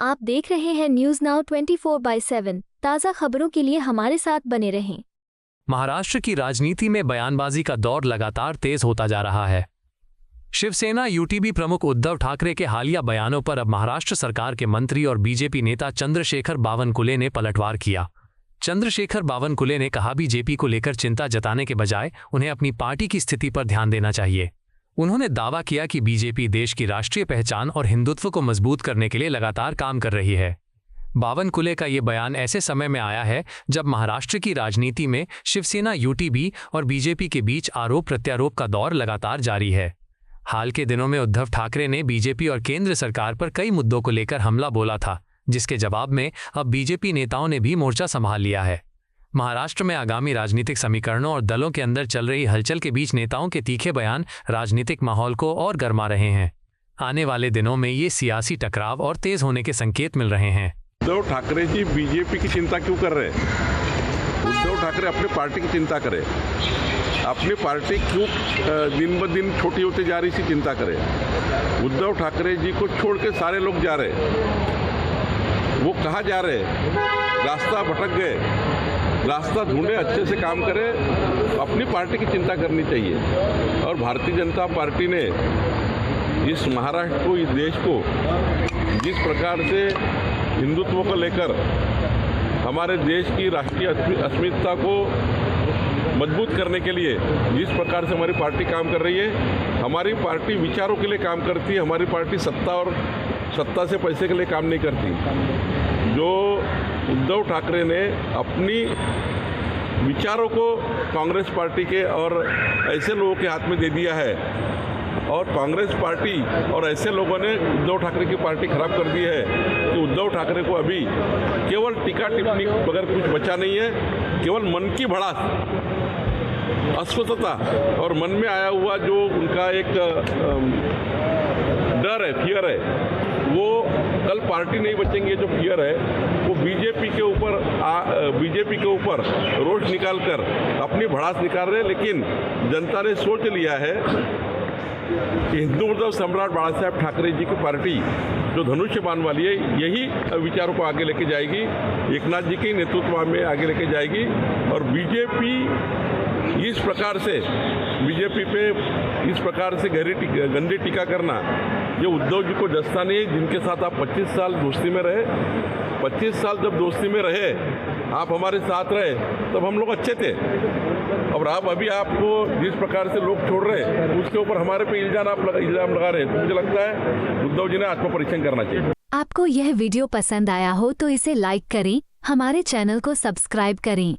आप देख रहे हैं न्यूज नाउ 24/7। ताज़ा खबरों के लिए हमारे साथ बने रहें। महाराष्ट्र की राजनीति में बयानबाजी का दौर लगातार तेज होता जा रहा है। शिवसेना यूटीबी प्रमुख उद्धव ठाकरे के हालिया बयानों पर अब महाराष्ट्र सरकार के मंत्री और बीजेपी नेता चंद्रशेखर बावनकुले ने पलटवार किया। चंद्रशेखर बावनकुले ने कहा, बीजेपी को लेकर चिंता जताने के बजाय उन्हें अपनी पार्टी की स्थिति पर ध्यान देना चाहिए। उन्होंने दावा किया कि बीजेपी देश की राष्ट्रीय पहचान और हिंदुत्व को मजबूत करने के लिए लगातार काम कर रही है। बावनकुले का ये बयान ऐसे समय में आया है जब महाराष्ट्र की राजनीति में शिवसेना यूटीबी और बीजेपी के बीच आरोप प्रत्यारोप का दौर लगातार जारी है। हाल के दिनों में उद्धव ठाकरे ने बीजेपी और केंद्र सरकार पर कई मुद्दों को लेकर हमला बोला था, जिसके जवाब में अब बीजेपी नेताओं ने भी मोर्चा संभाल लिया है। महाराष्ट्र में आगामी राजनीतिक समीकरणों और दलों के अंदर चल रही हलचल के बीच नेताओं के तीखे बयान राजनीतिक माहौल को और गरमा रहे हैं। आने वाले दिनों में ये सियासी टकराव और तेज होने के संकेत मिल रहे हैं। उद्धव ठाकरे जी बीजेपी की चिंता क्यों कर रहे हैं? उद्धव ठाकरे अपनी पार्टी की चिंता करें। अपनी पार्टी क्यों दिन ब दिन छोटी होती जा रही सी चिंता करें। उद्धव ठाकरे जी को छोड़ के सारे लोग जा रहे, वो कहाँ जा रहे? रास्ता भटक गए। रास्ता ढूंढे, अच्छे से काम करें। अपनी पार्टी की चिंता करनी चाहिए। और भारतीय जनता पार्टी ने इस महाराष्ट्र को, इस देश को जिस प्रकार से हिंदुत्व को लेकर हमारे देश की राष्ट्रीय अस्मिता को मजबूत करने के लिए जिस प्रकार से हमारी पार्टी काम कर रही है, हमारी पार्टी विचारों के लिए काम करती है। हमारी पार्टी सत्ता से पैसे के लिए काम नहीं करती। जो उद्धव ठाकरे ने अपनी विचारों को कांग्रेस पार्टी के और ऐसे लोगों के हाथ में दे दिया है, और कांग्रेस पार्टी और ऐसे लोगों ने उद्धव ठाकरे की पार्टी खराब कर दी है कि उद्धव ठाकरे को अभी केवल टीका टिप्पणी बगैर कुछ बचा नहीं है। केवल मन की भड़ास, अस्वस्थता और मन में आया हुआ जो उनका एक डर है, फियर है, वो कल पार्टी नहीं बचेंगे। जो फियर है वो बीजेपी के ऊपर रोष निकाल कर अपनी भड़ास निकाल रहे हैं। लेकिन जनता ने सोच लिया है कि हिंदू सम्राट बाला साहेब ठाकरे जी की पार्टी जो धनुष्य बाण वाली है, यही विचारों को आगे लेके जाएगी, एकनाथ जी के नेतृत्व में आगे लेके जाएगी। और बीजेपी इस प्रकार से गंदी टीका करना, ये उद्धव जी को जस्ता नहीं है। जिनके साथ आप 25 साल दोस्ती में रहे, 25 साल जब दोस्ती में रहे, आप हमारे साथ रहे, तब हम लोग अच्छे थे। और आप अभी आपको जिस प्रकार से लोग छोड़ रहे हैं, उसके ऊपर हमारे पे इल्जाम लगा रहे हैं। तो मुझे लगता है उद्धव जी ने आत्मपरीक्षण करना चाहिए। आपको यह वीडियो पसंद आया हो तो इसे लाइक करें, हमारे चैनल को सब्सक्राइब करें।